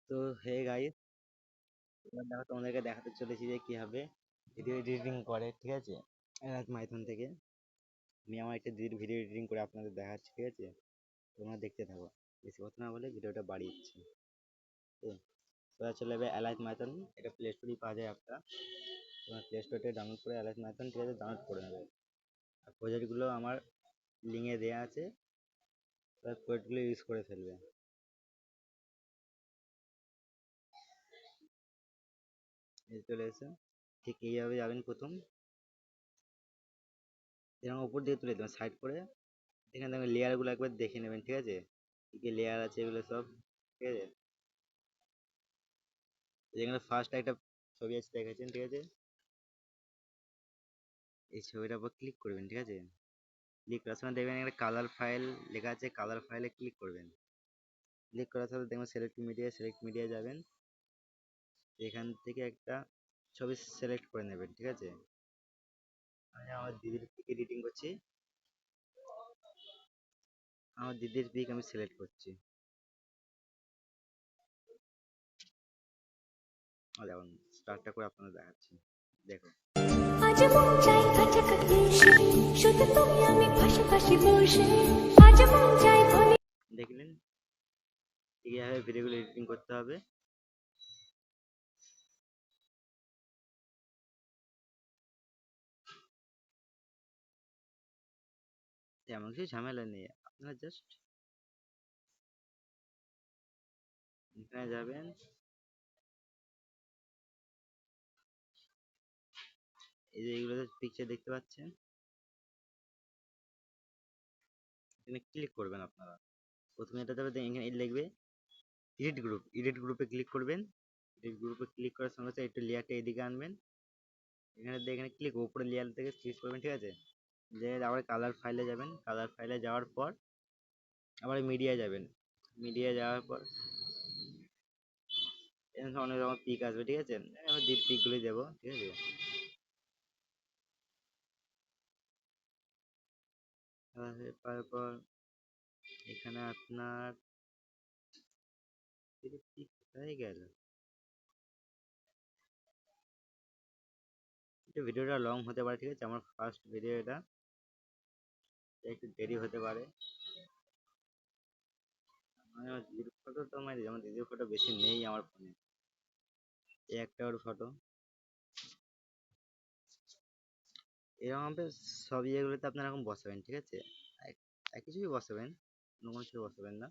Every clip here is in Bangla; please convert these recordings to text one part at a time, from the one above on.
তো হে গাইস, এবার দেখো তোমাদেরকে দেখাতে চলেছি যে কিভাবে ভিডিও এডিটিং করে, ঠিক আছে। মাইথন থেকে আমি আমার একটা ভিডিও এডিটিং করে আপনাদের দেখাচ্ছি, ঠিক আছে। তোমরা দেখতে থাকো, বেশি কথা না বলে ভিডিওটা বাড়িয়ে দিচ্ছি। তোমরা চলে যাবে অ্যালাইট মাইথন, এটা প্লে স্টোরেই পাওয়া যায় অ্যাপটা। তোমরা প্লে স্টোর থেকে ডাউনলোড করে অ্যালাইট মাইথন, ঠিক আছে, ডাউনলোড করে নেবে। আর প্রজেক্টগুলো আমার লিঙ্কে দেওয়া আছে, তার প্রজেক্টগুলো ইউজ করে ফেলবে। এই চলে এসে ঠিক এইভাবে যাবেন। প্রথম এরকম উপর দিকে তুলে দেবেন সাইড করে, এখানে দেখবেন লেয়ারগুলো একবার দেখে নেবেন, ঠিক আছে, কি কি লেয়ার আছে এগুলো সব, ঠিক আছে। যেখানে ফার্স্ট একটা ছবি আছে দেখেছেন, ঠিক আছে, এই ছবিটার উপর ক্লিক করবেন, ঠিক আছে। ক্লিক করার সময় দেখবেন একটা কালার ফাইল লেখা আছে, কালার ফাইলে ক্লিক করবেন। ক্লিক করার সাথে দেখবেন সিলেক্ট মিডিয়া যাবেন, এখান থেকে একটা ছবি সিলেক্ট করে নেবেন, ঠিক আছে। আমি আমার দিদির পিক এডিটিং করছি, আমার দিদির পিক আমি সিলেক্ট করছি। দেখুন স্টার্টটা করে আপনাদের দেখাচ্ছি, দেখো। আজ মন চাই কাছাকাছি এসে, শুধু তুমি আমি পাশাপাশি বসে, আজ মন চাই বলে। দেখলেন এইভাবে ভিডিওগুলো এডিটিং করতে হবে। তেমন কিছু ঝামেলা নেই, আপনারা জাস্ট এখানে যাবেন, এই যে এইগুলো পিকচার দেখতে পাচ্ছেন, এখানে ক্লিক করবেন আপনারা। প্রথমে এটা দেবে, এখানে লিখবে এডিট গ্রুপে ক্লিক করবেন। এডিট গ্রুপে ক্লিক করার সঙ্গে সঙ্গে একটু লেয়ারটা এদিকে আনবেন, এখানে ক্লিক উপরে লেয়ার থেকে সিলেক্ট করবেন, ঠিক আছে। যে আবার কালার ফাইলে যাবেন, কালার ফাইলে যাওয়ার পর আবার মিডিয়া যাবেন, মিডিয়া যাওয়ার পর এখানে অনেক রকম পিক আসবে, ঠিক আছে। আমি পিকগুলোই দেবো, ঠিক আছে। তারপর এখানে আপনার পিক কোথায় গেল, ভিডিওটা লং হতে পারে, ঠিক আছে, আমার ফার্স্ট ভিডিও এটা, একটু দেরি হতে পারে। আমার দিদির ফটো তো আমার দিদির ফটো বেশি নেই আমার ফোনে, এই একটা ওর ফটো। এরকম সব ইয়েগুলোতে আপনারা এরকম বসাবেন, ঠিক আছে। একই ছবি বসাবেন, অন্য কোনো ছবি বসাবেন না।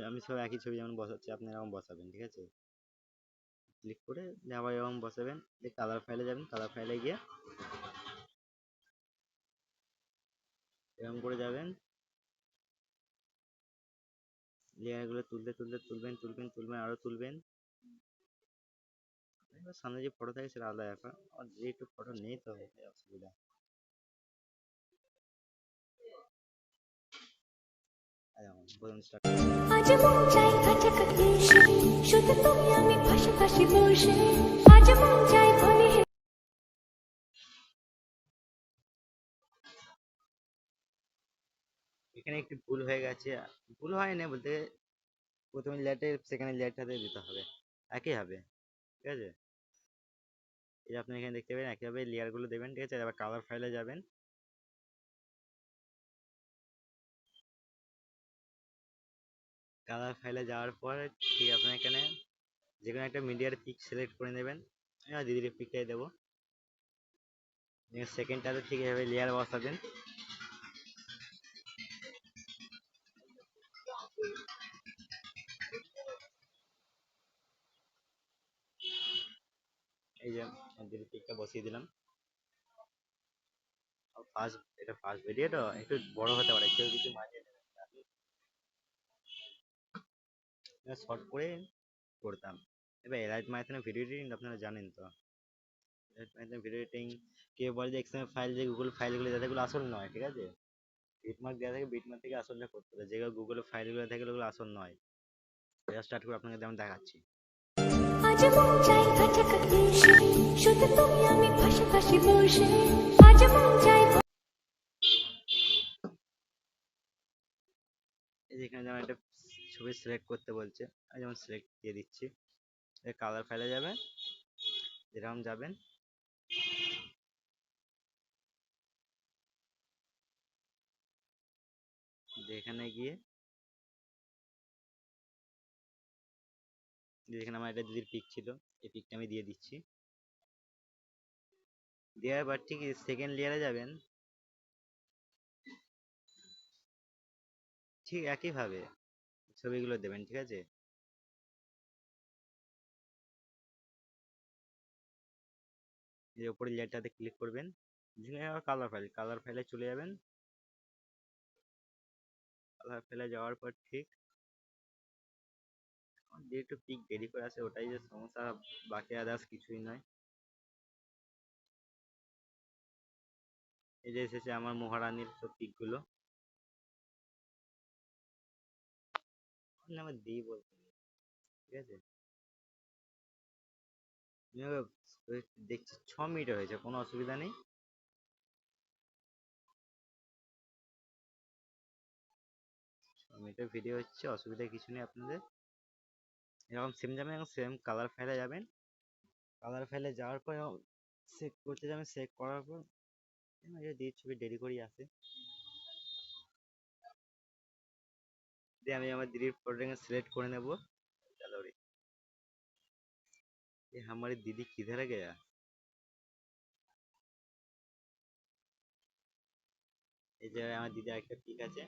আমি সব একই ছবি যেমন বসাচ্ছি আপনি এরকম বসাবেন, ঠিক আছে। ক্লিক করে আবার এরকম বসাবেন, কালার ফাইলে যাবেন, কালার ফাইলে গিয়ে এরকম করে যাবেন, লেয়ারগুলো তুলবেন আরো তুলবেন। সামনে যে ফটো থাকে সেটা আলাদা ব্যাপার, আর যে একটু ফটো নেই তো অসুবিধা। আজ মন চাই কাছাকাছি এসে, শুধু তুমি আমি পাশাপাশি বসে, আজ মন চাই বলে। এখানে একটু ভুল হয়ে গেছে, ভুল হয় না বলতে, প্রথমে লেয়ারটা সেখানে লেয়ারটাতে দিতে হবে, একই হবে, ঠিক আছে। এই যে আপনি এখানে দেখতে পাবেন একইভাবে লেয়ার গুলো দেবেন, ঠিক আছে। আবার কালার ফাইলে যাবেন, কালার ফাইলে যাওয়ার পর ঠিক আপনার এখানে যে কোনো একটা মিডিয়ার পিক সিলেক্ট করে নেবেন। আমি দিদির পিকটাই দেবো। সেকেন্ডটাতে ঠিক এভাবে লেয়ার বসাবেন, এই যে দিদির পিকটা বসিয়ে দিলাম। এটা ফার্স্ট ভিডিও তো একটু বড় হতে পারে, কেউ কিছু মাঝে শর্ট করে করতাম। এবার এলাইট মাইথনের ভিডিও এডিটিং আপনারা জানেন তো, এলাইট মাইথনের ভিডিও এডিটিং কেউ বলে যে এক্সএমএল ফাইল, যে গুগল ফাইলগুলো যাতেগুলো আসল নয়, ঠিক আছে। বিটমার্ক দেওয়া থাকে, বিটমার্ক থেকে আসলটা করতে হবে, যেগুলো গুগলে ফাইলগুলো থাকে ওগুলো আসল নয়। এটা স্টার্ট করে আপনাকে যেমন দেখাচ্ছি। আজ মন চাই কাছাকাছি এসে, শুধু তুমি আমি পাশাপাশি বসে, আজ মন চাই এই যেখানে যেমন একটা ছবি সিলেক্ট করতে বলছে, আমি যেমন সিলেক্ট দিয়ে দিচ্ছি। কালার ফাইলে যাবেন, যেরকম যাবেন, যেখানে গিয়ে যেখানে আমার একটা দিদির পিক ছিল, এই পিকটা আমি দিয়ে দিচ্ছি। দেওয়ার পর ঠিক সেকেন্ড লেয়ারে যাবেন, ঠিক একইভাবে ছবিগুলো দেবেন, ঠিক আছে? এই উপরের লেয়ারটাতে ক্লিক করবেন, কালার ফাইলে চলে যাবেন। কালার ফাইলে যাওয়ার পর ঠিক যে একটু পিক দেরি করে আসে, ওটাই যে সমস্যা, বাকি আদার্স কিছুই নয়। এই যে এসেছে আমার মহারানীর সব পিক গুলো, আমার দিই বলতে নেই, ঠিক আছে? দেখছি 6 মিনিট হয়েছে, কোনো অসুবিধা নেই। মিনিটের ভিডিও হচ্ছে, অসুবিধা কিছু নেই আপনাদের। এরকম সেম যাবেন এবং সেম কালার ফাইলে যাবেন। কালার ফাইলে যাওয়ার পর সেভ করতে যাবেন, সেভ করার পর দিয়ে ছবি দেরি করেই আসে, দিয়ে আমি আমার দিদির ফটোটাকে সিলেক্ট করে নেব। चलो रे, ये हमारी दीदी किधर गया? এই যে আমার দিদি একটা পিক আছে,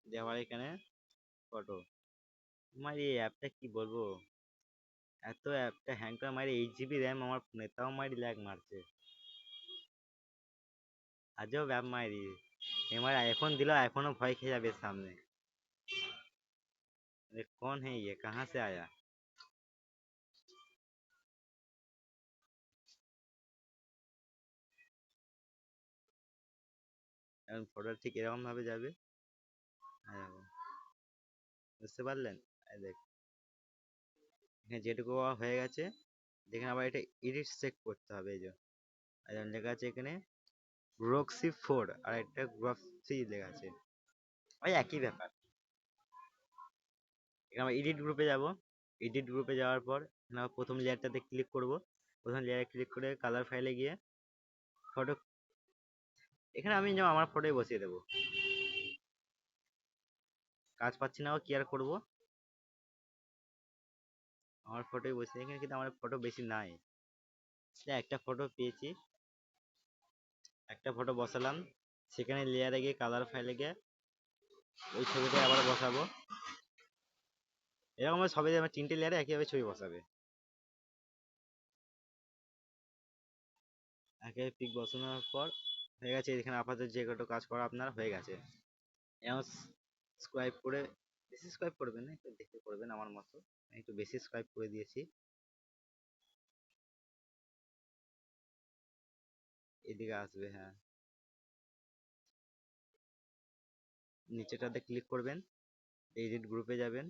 যে আমার এখানে ফটো। আমার এই অ্যাপটা কি বলবো, এত অ্যাপটা হ্যাং করে মারি, 8 জিবি র্যাম আমার ফোনে, তাও মারি ল্যাগ মারছে, আজব অ্যাপ মারি। এবার আইফোন দিল, আইফোনও ভয় খেয়ে যাবে সামনে। अरे कौन है ये, कहाँ से आया? এখন ফটোটা ঠিক এরকম ভাবে যাবে। দেখো, বুঝতে পারলেন? এই দেখ, এখানে যেটুকু হয়ে গেছে, দেখেন আবার এটা এডিট চেক করতে হবে। এই যে লেখা আছে এখানে গ্রক্সি 4, আর একটা গ্রক্সি লেখা আছে, ওই একই ব্যাপার। এখানে আমরা এডিট গ্রুপে যাব, এডিট গ্রুপে যাওয়ার পর এখানে আবার প্রথম লেয়ারটাতে ক্লিক করব। প্রথম লেয়ারে ক্লিক করে কালার ফাইলে গিয়ে ফটো, এখানে আমি যেমন আমার ফটোই বসিয়ে দেবো। কাজ পাচ্ছি না, কি আর করবো, আমার ফটোই বসিয়ে, এখানে কিন্তু আমার ফটো বেশি নাই, একটা ফটো পেয়েছি, একটা ফটো বসালাম। সেখানে লেয়ারে গিয়ে কালার ফাইলে গিয়ে ওই ছবিটা আবার বসাবো। এরকম সবাই আমার 3টে লেয়ারে একইভাবে ছবি বসাবে। একে পিক বসানোর পর হয়ে গেছে। এখানে আপাতত যে কটা কাজ করা আপনার হয়ে গেছে। এখন স্ক্রাইব করে, বেশি স্ক্রাইব করবেন না, একটু দেখে করবেন আমার মতো, আমি একটু বেশি স্ক্রাইব করে দিয়েছি। এদিকে আসবে, হ্যাঁ, নিচেটাতে ক্লিক করবেন, এডিট গ্রুপে যাবেন,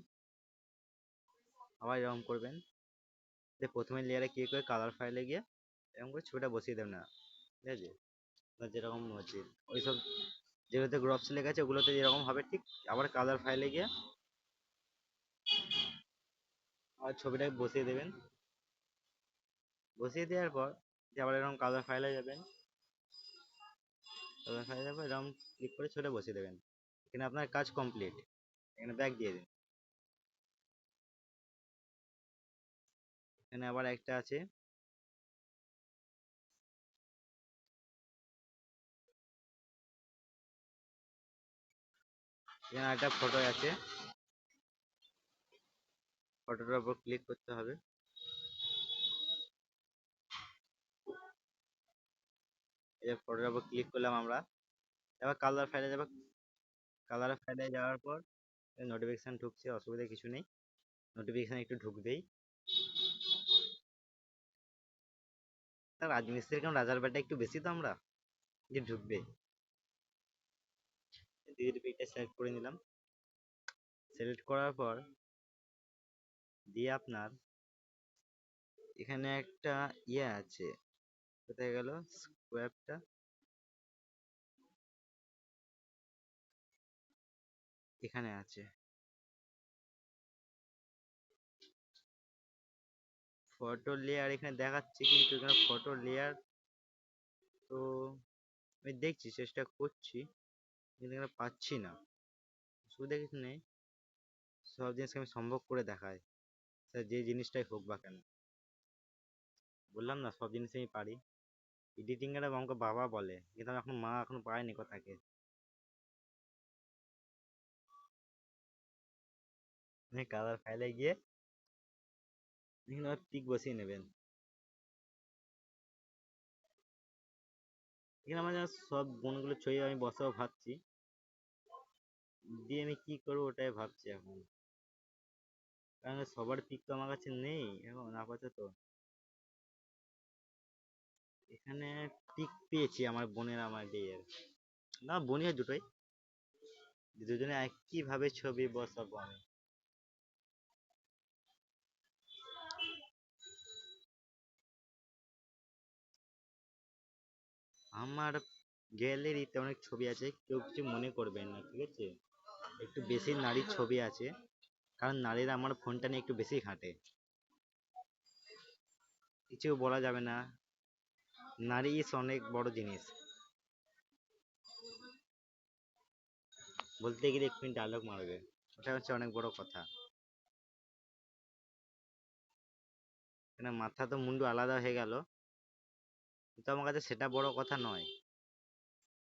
আবার এরকম করবেন, যে প্রথমে লেয়ারে ক্লিক করে কালার ফাইলে গিয়ে এরকম করে ছবিটা বসিয়ে দেবেন না, ঠিক আছে? আপনার যেরকম হচ্ছে ওইসব যেগুলোতে গ্রপস লেখা আছে ওগুলোতে যেরকম হবে ঠিক, আবার কালার ফাইলে গিয়ে আবার ছবিটাকে বসিয়ে দেবেন। বসিয়ে দেওয়ার পর যে আবার এরকম কালার ফাইলে যাবেন, কালার ফাইলে যাবেন, এরকম ক্লিক করে ছবিটা বসিয়ে দেবেন। এখানে আপনার কাজ কমপ্লিট, এখানে ব্যাক দিয়ে দিন। এখানে আবার একটা আছে, এখানে একটা ফটো আছে, ফটোটার উপর ক্লিক করতে হবে। এই ফটোটার উপর ক্লিক করলাম আমরা, এবার কালার ফাইলে যাবো। কালার ফাইলে যাওয়ার পর নোটিফিকেশন ঢুকছে, অসুবিধা কিছু নেই, নোটিফিকেশন একটু ঢুকবেই। তার রাজমিস্ত্রির কেমন রাজার বেটা একটু বেশি তো আমরা, যে ঢুকবে। দিদির পিকটা সিলেক্ট করে নিলাম। সিলেক্ট করার পর দিয়ে আপনার এখানে একটা ইয়ে আছে, কোথায় গেল স্কোয়ারটা, এখানে আছে ফটো লেয়ার, এখানে দেখাচ্ছে কিন্তু এখানে ফটো লেয়ার তো আমি দেখছি, চেষ্টা করছি, কিন্তু এখানে পাচ্ছি না। শুধু দেখিস নেই, সব জিনিসকে আমি সম্ভব করে দেখাই, যে জিনিসটাই হোক বা কেন। বললাম না সব জিনিস আমি পারি। এডিটিং এর আমাকে বাবা বলে, কিন্তু আমি এখন মা এখনো পাইনি কোথাকে। কালার ফাইলে গিয়ে এখানে পিক বসিয়ে নেবেন। এখানে আমার সব বোনগুলো ছবি আমি বসাবো ভাবছি, দিয়ে আমি কি করবো ওটাই ভাবছি এখন, কারণ সবার পিক তো আমার কাছে নেই এখন আপাতত। এখানে পিক পেয়েছি আমার বোনের আমার বিয়ের, না বোনের দুটোই, দুজনে একই ভাবে ছবি বসাবো আমি। আমার গ্যালারিতে অনেক ছবি আছে, কেউ কিছু মনে করবেন না, ঠিক আছে? একটু বেশি নারীর ছবি আছে, কারণ নারীরা আমার ফোনটা নিয়ে একটু বেশি ঘাঁটে। কিছু বলা যাবে না, নারী ইস অনেক বড় জিনিস, বলতে গেলে এক্ষুনি ডায়লগ মারবে, ওটা হচ্ছে অনেক বড় কথা। এখানে মাথা তো মুন্ডু আলাদা হয়ে গেল, কিন্তু আমার কাছে সেটা বড় কথা নয়।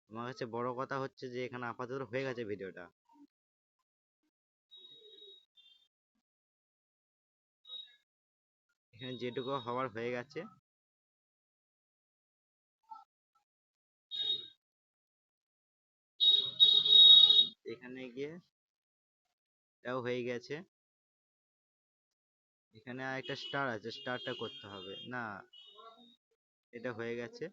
আমার কাছে বড় কথা হচ্ছে যে এখানে আপাতত হয়ে গেছে ভিডিওটা। এখানে যেটুকু হওয়ার হয়ে গেছে, এখানে গিয়ে এটাও হয়ে গেছে। এখানে আর একটা স্টার আছে, স্টারটা করতে হবে না, এটা হয়ে গেছে।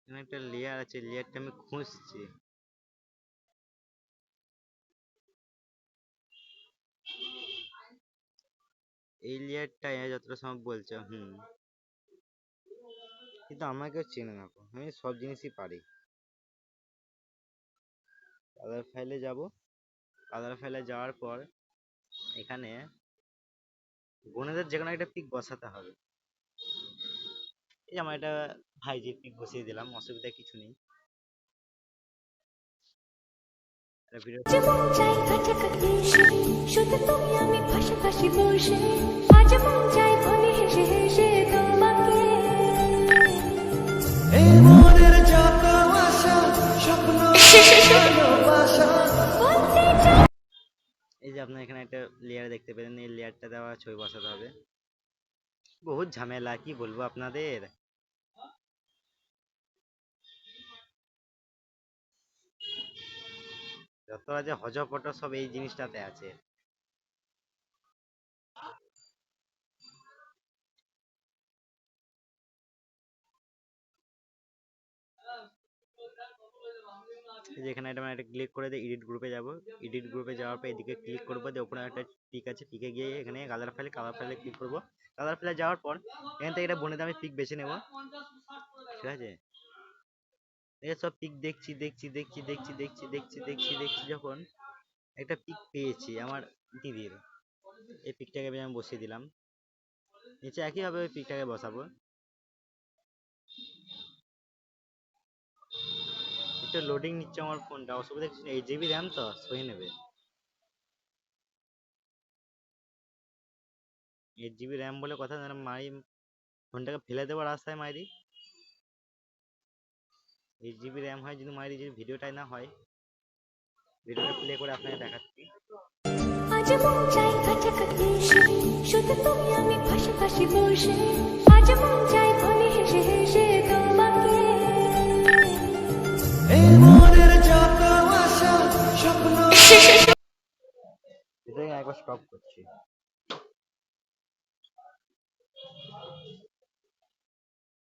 এখানে একটা লেয়ার আছে, লেয়ারটা আমি খুঁজছি। এই লেয়ারটা যতটা সম্ভব বলছে, কিন্তু আমাকে চেনে না, আমি সব জিনিসই পারি। কালার ফাইলে যাব, কালার ফাইলে যাওয়ার পর এখানে বোনেদের যেকোনো একটা পিক বসাতে হবে। এই আমার এটা ভাইজির পিক বসিয়ে দিলাম, অসুবিধা কিছু নেই। আজ মন চাই কাছাকাছি এসে, শুধু তুমি আমি পাশাপাশি বসে, আজ মন চাই বলে হেসে হেসে তোমাকে। এই মনের যত আশা স্বপ্ন ভালোবাসা। বলতে চাই এই যে আপনার এখানে একটা লেয়ার দেখতে পেলেন, এই লেয়ারটা দেওয়া ছবি বসাতে হবে। বহুত ঝামেলা, কি বলবো আপনাদের। যত আছে হজপট সব এই জিনিসটাতে আছে। যেখানে এটা একটা ক্লিক করে দিয়ে এডিট গ্রুপে যাব, এডিট গ্রুপে যাওয়ার পর এদিকে ক্লিক করবো, দিয়ে ওপরে একটা পিক আছে, পিকে গিয়ে এখানে কালার ফাইলে ক্লিক করবো। কালার ফাইলে যাওয়ার পর এখান থেকে এটা বনে আমি পিক বেছে নেব, ঠিক আছে? এই সব পিক দেখছি দেখছি দেখছি দেখছি দেখছি দেখছি দেখছি দেখছি যখন একটা পিক পেয়েছি আমার দিদির, এই পিকটাকে আমি বসিয়ে দিলাম। নিচে একইভাবে ওই পিকটাকে বসাবো। একটু লোডিং নিচ্ছে আমার ফোনটা, অসুবিধা কিছু নেই, 8 জিবি র্যাম তো সয়ে নেবে। 8 জিবি র্যাম বলে কথা, যেন মারি ফোনটাকে ফেলে দেওয়ার রাস্তায় মারি। 8 জিবি র্যাম হয় যদি মারি, যদি ভিডিওটাই না হয়, ভিডিওটা প্লে করে আপনাকে দেখাচ্ছি। আজ মন চাই কাছাকাছি এসে, শুধু তুমি আমি পাশাপাশি বসে, আজ মন চাই বলে হেসে হেসে তোমাকে। এই মনের যত আশা স্বপ্ন। এটাই একবার স্টপ করছি।